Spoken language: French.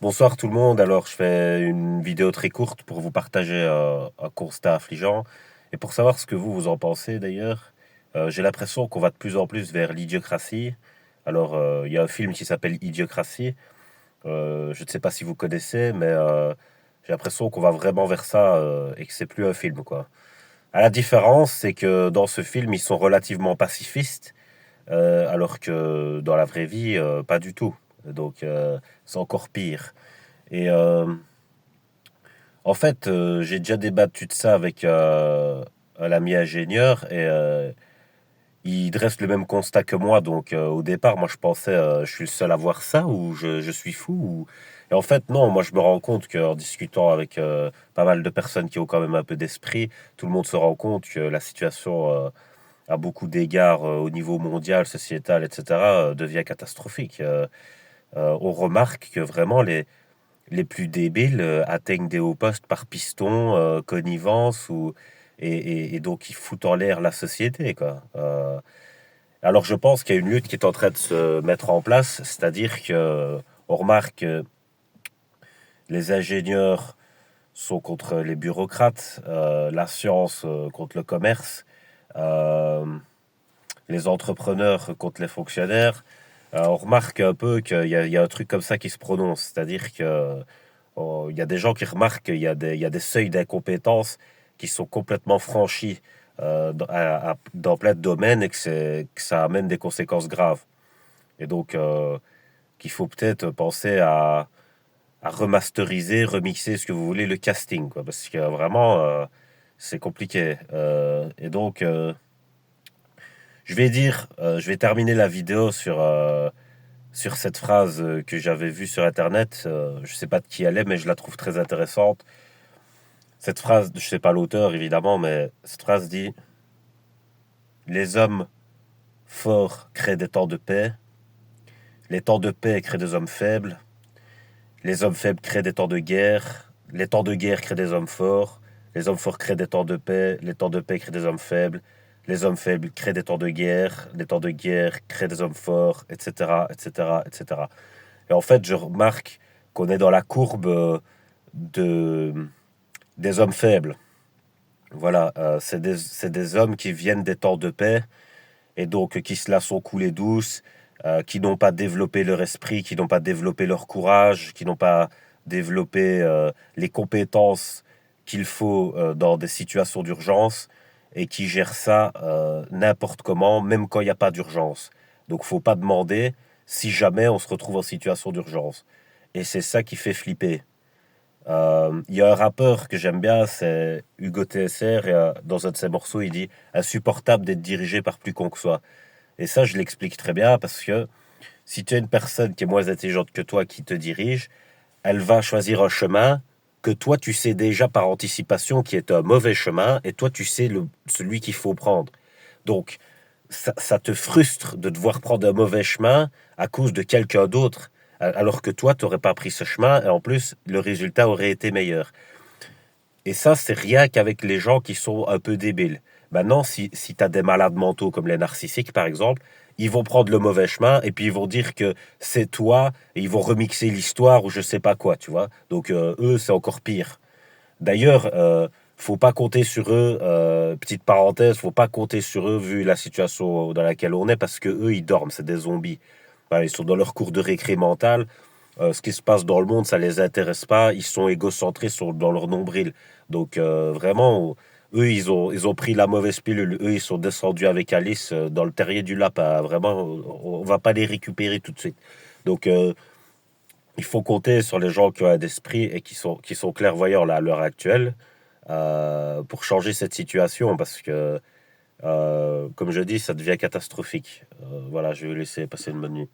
Bonsoir tout le monde. Alors, je fais une vidéo très courte pour vous partager un constat affligeant et pour savoir ce que vous en pensez d'ailleurs. J'ai l'impression qu'on va de plus en plus vers l'idiocratie. Alors, il y a un film qui s'appelle Idiocratie. Je ne sais pas si vous connaissez, mais j'ai l'impression qu'on va vraiment vers ça et que c'est plus un film, quoi. À la différence, c'est que dans ce film, ils sont relativement pacifistes, alors que dans la vraie vie, pas du tout. Donc, c'est encore pire. Et en fait, j'ai déjà débattu de ça avec un ami ingénieur et il dresse le même constat que moi. Donc au départ, moi je pensais je suis le seul à voir ça ou je suis fou. Et en fait, non, moi je me rends compte qu'en discutant avec pas mal de personnes qui ont quand même un peu d'esprit, tout le monde se rend compte que la situation à beaucoup d'égards au niveau mondial, sociétal, etc., devient catastrophique. On remarque que vraiment les plus débiles atteignent des hauts postes par piston, connivence et donc ils foutent en l'air la société, quoi. Alors je pense qu'il y a une lutte qui est en train de se mettre en place, c'est-à-dire que on remarque que les ingénieurs sont contre les bureaucrates, la science contre le commerce, euh, les entrepreneurs contre les fonctionnaires. On remarque un peu qu'il y a un truc comme ça qui se prononce, c'est-à-dire que il y a des gens qui remarquent il y a des seuils d'incompétence qui sont complètement franchis dans plein de domaines et que ça amène des conséquences graves. Et donc, qu'il faut peut-être penser à remasteriser, remixer, ce que vous voulez, le casting, quoi, parce que vraiment, c'est compliqué. Et donc, je vais terminer la vidéo sur cette phrase que j'avais vue sur Internet. Je sais pas de qui elle est, mais je la trouve très intéressante. Cette phrase, je sais pas l'auteur évidemment, mais cette phrase dit: les hommes forts créent des temps de paix, les temps de paix créent des hommes faibles, les hommes faibles créent des temps de guerre, les temps de guerre créent des hommes forts créent des temps de paix, les temps de paix créent des hommes faibles créent des temps de guerre, les temps de guerre créent des hommes forts, etc., etc., etc. Et en fait, je remarque qu'on est dans la courbe de, des hommes faibles. Voilà, c'est des hommes qui viennent des temps de paix et donc qui se la sont coulés douces, qui n'ont pas développé leur esprit, qui n'ont pas développé leur courage, qui n'ont pas développé les compétences qu'il faut dans des situations d'urgence et qui gèrent ça n'importe comment, même quand il n'y a pas d'urgence. Donc faut pas demander si jamais on se retrouve en situation d'urgence. Et c'est ça qui fait flipper. Il y a un rappeur que j'aime bien, c'est Hugo TSR, et dans un de ses morceaux, il dit insupportable d'être dirigé par plus con que soi. Et ça, je l'explique très bien parce que si tu as une personne qui est moins intelligente que toi qui te dirige, elle va choisir un chemin que toi tu sais déjà par anticipation qui est un mauvais chemin et toi tu sais celui qu'il faut prendre. Donc ça te frustre de devoir prendre un mauvais chemin à cause de quelqu'un d'autre alors que toi tu n'aurais pas pris ce chemin et en plus le résultat aurait été meilleur. Et ça, c'est rien qu'avec les gens qui sont un peu débiles. Maintenant, si tu as des malades mentaux comme les narcissiques, par exemple, ils vont prendre le mauvais chemin et puis ils vont dire que c'est toi et ils vont remixer l'histoire ou je sais pas quoi, tu vois. Donc, eux, c'est encore pire. D'ailleurs, faut pas compter sur eux, petite parenthèse, faut pas compter sur eux vu la situation dans laquelle on est parce que eux, ils dorment, c'est des zombies. Voilà, ils sont dans leur cours de récré mental. Ce qui se passe dans le monde, ça les intéresse pas. Ils sont égocentrés dans leur nombril. Donc vraiment, eux, ils ont pris la mauvaise pilule. Eux, ils sont descendus avec Alice dans le terrier du lapin. Vraiment, on va pas les récupérer tout de suite. Donc il faut compter sur les gens qui ont un esprit et qui sont clairvoyants là, à l'heure actuelle pour changer cette situation parce que, comme je dis, ça devient catastrophique. Voilà, je vais vous laisser passer une bonne nuit.